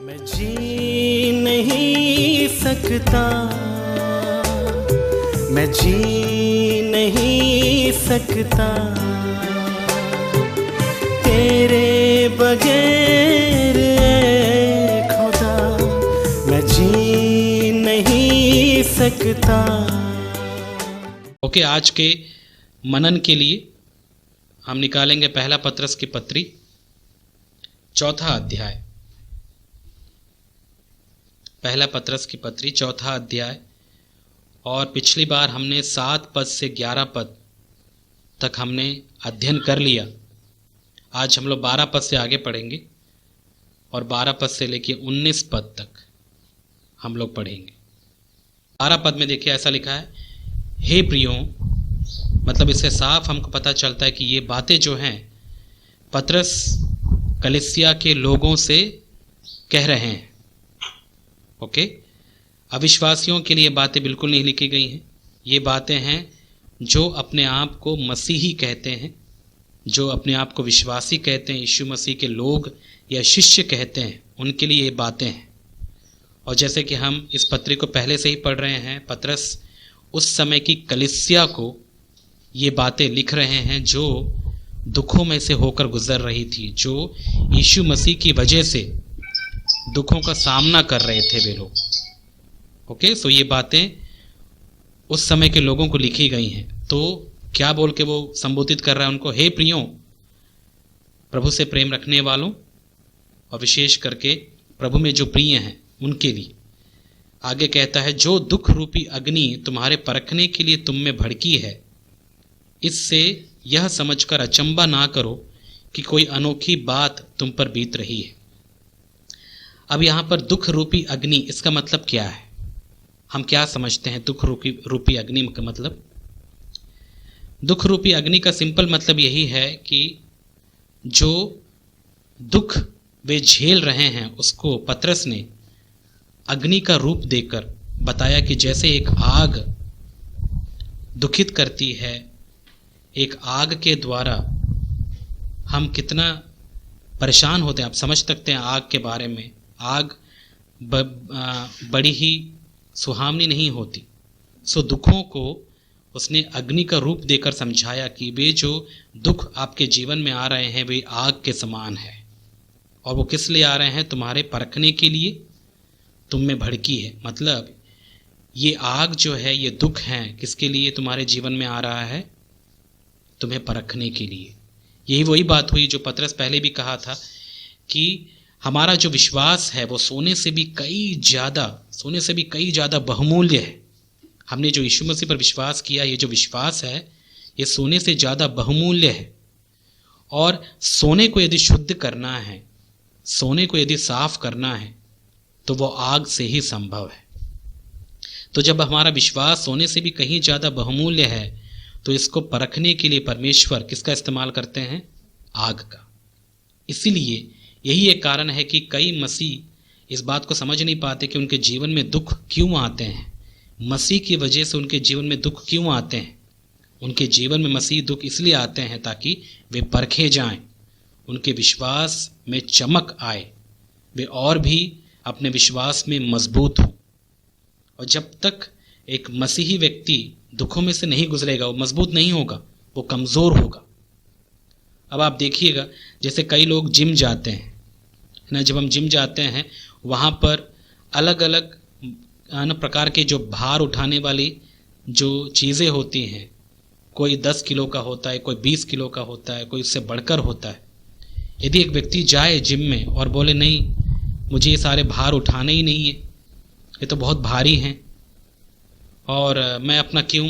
मैं जी नहीं सकता, मैं जी नहीं सकता तेरे बगैर ऐ खुदा, मैं जी नहीं सकता। ओके, आज के मनन के लिए हम निकालेंगे पहला पत्रस की पत्री, चौथा अध्याय। पहला पत्रस की पत्री, चौथा अध्याय। और पिछली बार हमने 7 पद से 11 पद तक हमने अध्ययन कर लिया। आज हम लोग 12 पद से आगे पढ़ेंगे और 12 पद से लेके 19 पद तक हम लोग पढ़ेंगे। 12 पद में देखिए ऐसा लिखा है, हे प्रियो, मतलब इससे साफ हमको पता चलता है कि ये बातें जो हैं पत्रस कलीसिया के लोगों से कह रहे हैं। ओके, अविश्वासियों के लिए बातें बिल्कुल नहीं लिखी गई हैं। ये बातें हैं जो अपने आप को मसीही कहते हैं, जो अपने आप को विश्वासी कहते हैं, यीशु मसीह के लोग या शिष्य कहते हैं, उनके लिए ये बातें हैं। और जैसे कि हम इस पत्री को पहले से ही पढ़ रहे हैं, पत्रस उस समय की कलीसिया को ये बातें लिख रहे हैं जो दुखों में से होकर गुजर रही थी, जो यीशु मसीह की वजह से दुखों का सामना कर रहे थे वे लोग। ओके, सो ये बातें उस समय के लोगों को लिखी गई हैं। तो क्या बोल के वो संबोधित कर रहा है उनको? हे प्रियो, प्रभु से प्रेम रखने वालों और विशेष करके प्रभु में जो प्रिय हैं उनके लिए। आगे कहता है, जो दुख रूपी अग्नि तुम्हारे परखने के लिए तुम में भड़की है, इससे यह समझकर अचंबा ना करो कि कोई अनोखी बात तुम पर बीत रही है। अब यहाँ पर दुख रूपी अग्नि, इसका मतलब क्या है? हम क्या समझते हैं दुख रूपी अग्नि का मतलब? दुख रूपी अग्नि का सिंपल मतलब यही है कि जो दुख वे झेल रहे हैं उसको पत्रस ने अग्नि का रूप देकर बताया कि जैसे एक आग दुखित करती है, एक आग के द्वारा हम कितना परेशान होते हैं। आप समझ सकते हैं आग के बारे में। आग बड़ी ही सुहावनी नहीं होती। सो दुखों को उसने अग्नि का रूप देकर समझाया कि वे जो दुख आपके जीवन में आ रहे हैं वे आग के समान है। और वो किस लिए आ रहे हैं? तुम्हारे परखने के लिए तुम में भड़की है। मतलब ये आग जो है, ये दुख हैं, किसके लिए तुम्हारे जीवन में आ रहा है? तुम्हें परखने के लिए। यही वही बात हुई जो पत्रस पहले भी कहा था कि हमारा जो विश्वास है वो सोने से भी कई ज़्यादा बहुमूल्य है। हमने जो यीशु मसीह पर विश्वास किया, ये जो विश्वास है ये सोने से ज़्यादा बहुमूल्य है। और सोने को यदि शुद्ध करना है, सोने को यदि साफ करना है, तो वो आग से ही संभव है। तो जब हमारा विश्वास सोने से भी कहीं ज़्यादा बहुमूल्य है, तो इसको परखने के लिए परमेश्वर किसका इस्तेमाल करते हैं? आग का। इसीलिए यही एक कारण है कि कई मसीह इस बात को समझ नहीं पाते कि उनके जीवन में दुख क्यों आते हैं। मसीह की वजह से उनके जीवन में दुख क्यों आते हैं? उनके जीवन में मसीह दुख इसलिए आते हैं ताकि वे परखे जाएं, उनके विश्वास में चमक आए, वे और भी अपने विश्वास में मजबूत हों। और जब तक एक मसीही व्यक्ति दुखों में से नहीं गुजरेगा, वो मजबूत नहीं होगा, वो कमज़ोर होगा। अब आप देखिएगा, जैसे कई लोग जिम जाते हैं ना, जब हम जिम जाते हैं वहाँ पर अलग अलग प्रकार के जो भार उठाने वाली जो चीज़ें होती हैं, कोई 10 किलो का होता है, कोई 20 किलो का होता है, कोई उससे बढ़कर होता है। यदि एक व्यक्ति जाए जिम में और बोले नहीं, मुझे ये सारे भार उठाने ही नहीं है, ये तो बहुत भारी हैं और मैं अपना क्यों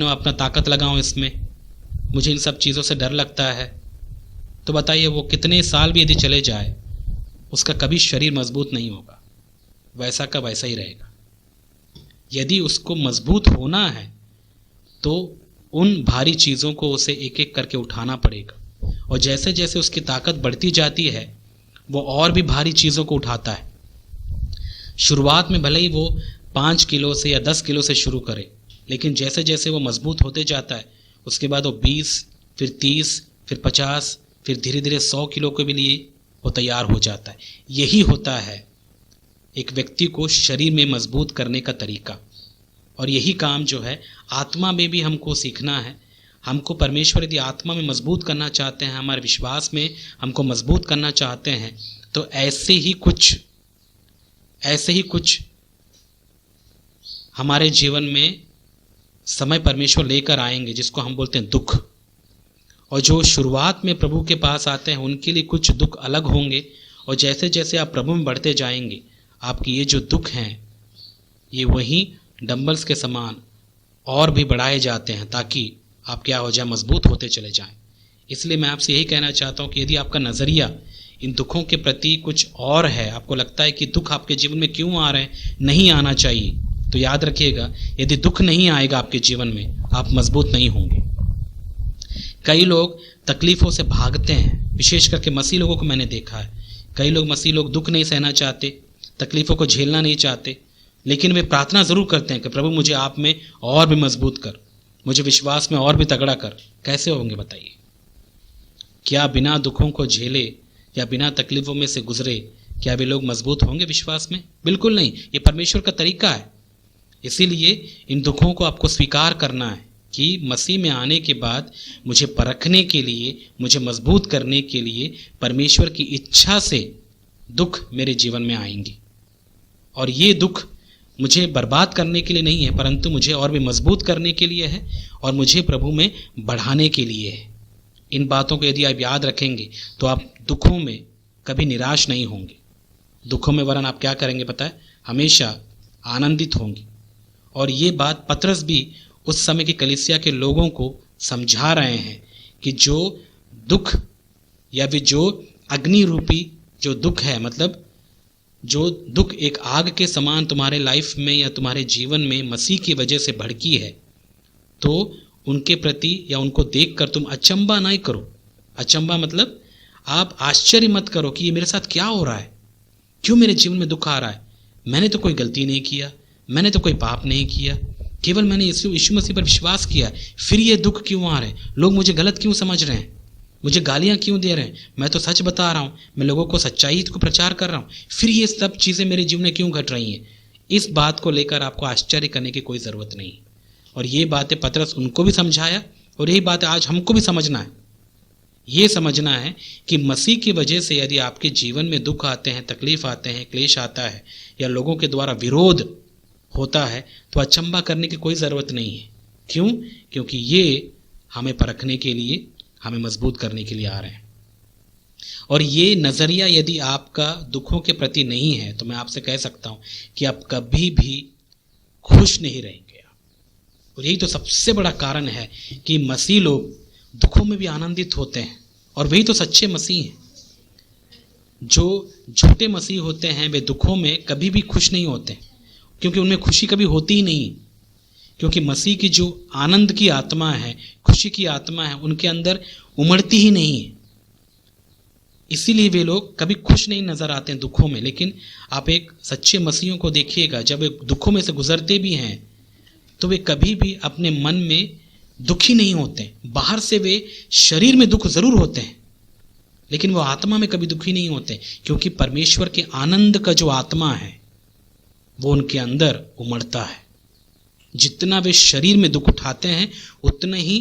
अपना ताकत लगाऊं इसमें, मुझे इन सब चीज़ों से डर लगता है, तो बताइए वो कितने साल भी यदि चले जाए उसका कभी शरीर मजबूत नहीं होगा, वैसा का वैसा ही रहेगा। यदि उसको मजबूत होना है तो उन भारी चीज़ों को उसे एक एक करके उठाना पड़ेगा। और जैसे जैसे उसकी ताकत बढ़ती जाती है वो और भी भारी चीज़ों को उठाता है। शुरुआत में भले ही वो 5 किलो से या 10 किलो से शुरू करे, लेकिन जैसे जैसे वो मजबूत होते जाता है उसके बाद वो 20, फिर 30, फिर 50, फिर धीरे धीरे 100 किलो के भी लिए वो तैयार हो जाता है। यही होता है एक व्यक्ति को शरीर में मजबूत करने का तरीका। और यही काम जो है आत्मा में भी हमको सीखना है। हमको परमेश्वर यदि आत्मा में मजबूत करना चाहते हैं, हमारे विश्वास में हमको मजबूत करना चाहते हैं, तो ऐसे ही कुछ हमारे जीवन में समय परमेश्वर लेकर आएंगे जिसको हम बोलते हैं दुख। और जो शुरुआत में प्रभु के पास आते हैं उनके लिए कुछ दुख अलग होंगे, और जैसे जैसे आप प्रभु में बढ़ते जाएंगे आपके ये जो दुख हैं ये वही डंबल्स के समान और भी बढ़ाए जाते हैं ताकि आप क्या हो जाए, मजबूत होते चले जाएं। इसलिए मैं आपसे यही कहना चाहता हूँ कि यदि आपका नज़रिया इन दुखों के प्रति कुछ और है, आपको लगता है कि दुख आपके जीवन में क्यों आ रहे हैं, नहीं आना चाहिए, तो याद रखिएगा यदि दुख नहीं आएगा आपके जीवन में आप मजबूत नहीं होंगे। कई लोग तकलीफ़ों से भागते हैं, विशेष करके मसीह लोगों को मैंने देखा है। कई लोग मसीह लोग दुख नहीं सहना चाहते, तकलीफ़ों को झेलना नहीं चाहते, लेकिन वे प्रार्थना ज़रूर करते हैं कि प्रभु मुझे आप में और भी मजबूत कर, मुझे विश्वास में और भी तगड़ा कर। कैसे होंगे बताइए? क्या बिना दुखों को झेले या बिना तकलीफ़ों में से गुजरे क्या वे लोग मजबूत होंगे विश्वास में? बिल्कुल नहीं। ये परमेश्वर का तरीका है। इसीलिए इन दुखों को आपको स्वीकार करना है कि मसीह में आने के बाद मुझे परखने के लिए, मुझे मजबूत करने के लिए परमेश्वर की इच्छा से दुख मेरे जीवन में आएंगे। और ये दुख मुझे बर्बाद करने के लिए नहीं है, परंतु मुझे और भी मजबूत करने के लिए है और मुझे प्रभु में बढ़ाने के लिए है। इन बातों को यदि आप याद रखेंगे तो आप दुखों में कभी निराश नहीं होंगे। दुखों में वरन आप क्या करेंगे पता है? हमेशा आनंदित होंगे। और ये बात पतरस भी उस समय की कलीसिया के लोगों को समझा रहे हैं कि जो दुख या फिर जो अग्नि रूपी जो दुख है, मतलब जो दुख एक आग के समान तुम्हारे लाइफ में या तुम्हारे जीवन में मसीह की वजह से भड़की है, तो उनके प्रति या उनको देखकर तुम अचंबा नहीं करो। अचंबा मतलब आप आश्चर्य मत करो कि ये मेरे साथ क्या हो रहा है, क्यों मेरे जीवन में दुख आ रहा है। मैंने तो कोई गलती नहीं किया, मैंने तो कोई पाप नहीं किया, केवल मैंने यीशु मसीह पर विश्वास किया, फिर ये दुख क्यों आ रहे हैं? लोग मुझे गलत क्यों समझ रहे हैं? मुझे गालियाँ क्यों दे रहे हैं? मैं तो सच बता रहा हूँ, मैं लोगों को सच्चाई को प्रचार कर रहा हूँ, फिर ये सब चीज़ें मेरे जीवन में क्यों घट रही हैं? इस बात को लेकर आपको आश्चर्य करने की कोई ज़रूरत नहीं। और ये बातें पतरस उनको भी समझाया और यही बातें आज हमको भी समझना है। ये समझना है कि मसीह की वजह से यदि आपके जीवन में दुख आते हैं, तकलीफ आते हैं, क्लेश आता है या लोगों के द्वारा विरोध होता है, तो अचंबा करने की कोई ज़रूरत नहीं है। क्यों? क्योंकि ये हमें परखने के लिए, हमें मजबूत करने के लिए आ रहे हैं। और ये नज़रिया यदि आपका दुखों के प्रति नहीं है तो मैं आपसे कह सकता हूँ कि आप कभी भी खुश नहीं रहेंगे। और यही तो सबसे बड़ा कारण है कि मसीह लोग दुखों में भी आनंदित होते हैं, और वही तो सच्चे मसीह हैं। जो झूठे मसीह होते हैं वे दुखों में कभी भी खुश नहीं होते, क्योंकि उनमें खुशी कभी होती ही नहीं। क्योंकि मसीह की जो आनंद की आत्मा है, खुशी की आत्मा है, उनके अंदर उमड़ती ही नहीं है। इसीलिए वे लोग कभी खुश नहीं नजर आते हैं दुखों में। लेकिन आप एक सच्चे मसीहों को देखिएगा, जब वे दुखों में से गुजरते भी हैं तो वे कभी भी अपने मन में दुखी नहीं होते। बाहर से वे शरीर में दुख जरूर होते हैं, लेकिन वो आत्मा में कभी दुखी नहीं होते, क्योंकि परमेश्वर के आनंद का जो आत्मा है वो उनके अंदर उमड़ता है। जितना वे शरीर में दुख उठाते हैं उतना ही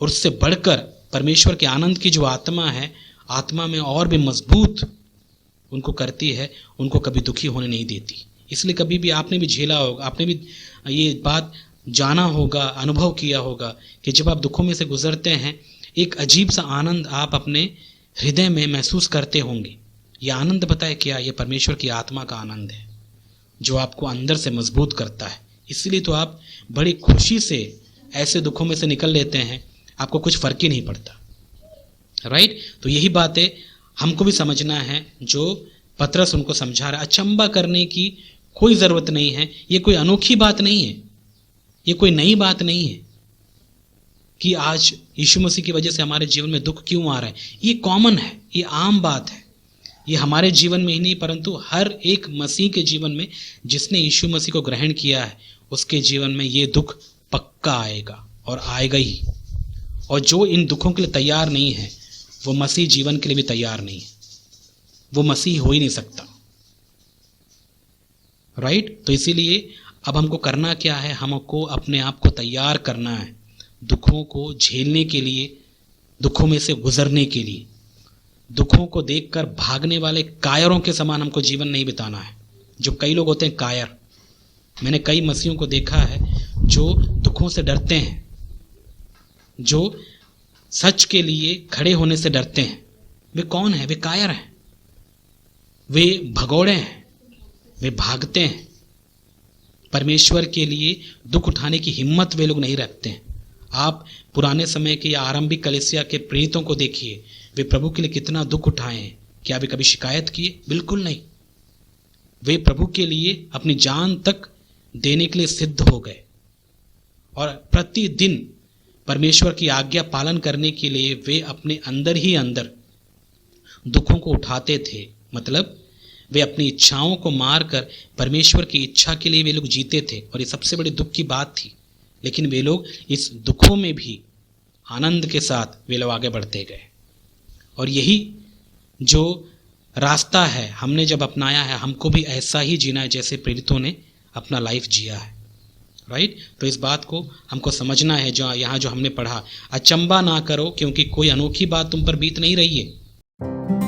और उससे बढ़कर परमेश्वर के आनंद की जो आत्मा है, आत्मा में और भी मजबूत उनको करती है, उनको कभी दुखी होने नहीं देती। इसलिए कभी भी आपने भी झेला होगा, आपने भी ये बात जाना होगा, अनुभव किया होगा कि जब आप दुखों में से गुजरते हैं एक अजीब सा आनंद आप अपने हृदय में महसूस करते होंगे। ये आनंद पता है क्या? ये परमेश्वर की आत्मा का आनंद है जो आपको अंदर से मजबूत करता है। इसलिए तो आप बड़ी खुशी से ऐसे दुखों में से निकल लेते हैं, आपको कुछ फर्क ही नहीं पड़ता। राइट? तो यही बातें हमको भी समझना है जो पतरस उनको समझा रहा है। अचंबा करने की कोई ज़रूरत नहीं है। ये कोई अनोखी बात नहीं है, ये कोई नई बात नहीं है कि आज यीशु मसीह की वजह से हमारे जीवन में दुख क्यों आ रहा है। ये कॉमन है, ये आम बात है। ये हमारे जीवन में ही नहीं परंतु हर एक मसीह के जीवन में, जिसने यीशु मसीह को ग्रहण किया है उसके जीवन में ये दुख पक्का आएगा और आएगा ही। और जो इन दुखों के लिए तैयार नहीं है वो मसीह जीवन के लिए भी तैयार नहीं है, वो मसीह हो ही नहीं सकता। राइट। तो इसीलिए अब हमको करना क्या है, हमको अपने आप को तैयार करना है दुखों को झेलने के लिए, दुखों में से गुजरने के लिए। दुखों को देखकर भागने वाले कायरों के समान हमको जीवन नहीं बिताना है। जो कई लोग होते हैं कायर, मैंने कई मसीहों को देखा है जो दुखों से डरते हैं, जो सच के लिए खड़े होने से डरते हैं। वे कौन है? वे कायर हैं, वे भगोड़े हैं, वे भागते हैं। परमेश्वर के लिए दुख उठाने की हिम्मत वे लोग नहीं रखते हैं। आप पुराने समय के या आरंभिक कलीसिया के प्रेरितों को देखिए, वे प्रभु के लिए कितना दुख उठाए हैं। क्या वे कभी शिकायत किए? बिल्कुल नहीं। वे प्रभु के लिए अपनी जान तक देने के लिए सिद्ध हो गए और प्रतिदिन परमेश्वर की आज्ञा पालन करने के लिए वे अपने अंदर ही अंदर दुखों को उठाते थे। मतलब वे अपनी इच्छाओं को मारकर परमेश्वर की इच्छा के लिए वे लोग जीते थे, और ये सबसे बड़ी दुख की बात थी। लेकिन वे लोग इस दुखों में भी आनंद के साथ वे लोग आगे बढ़ते गए। और यही जो रास्ता है हमने जब अपनाया है, हमको भी ऐसा ही जीना है जैसे प्रेरितों ने अपना लाइफ जिया है, राइट। तो इस बात को हमको समझना है। जो यहाँ जो हमने पढ़ा, अचंबा ना करो क्योंकि कोई अनोखी बात तुम पर बीत नहीं रही है।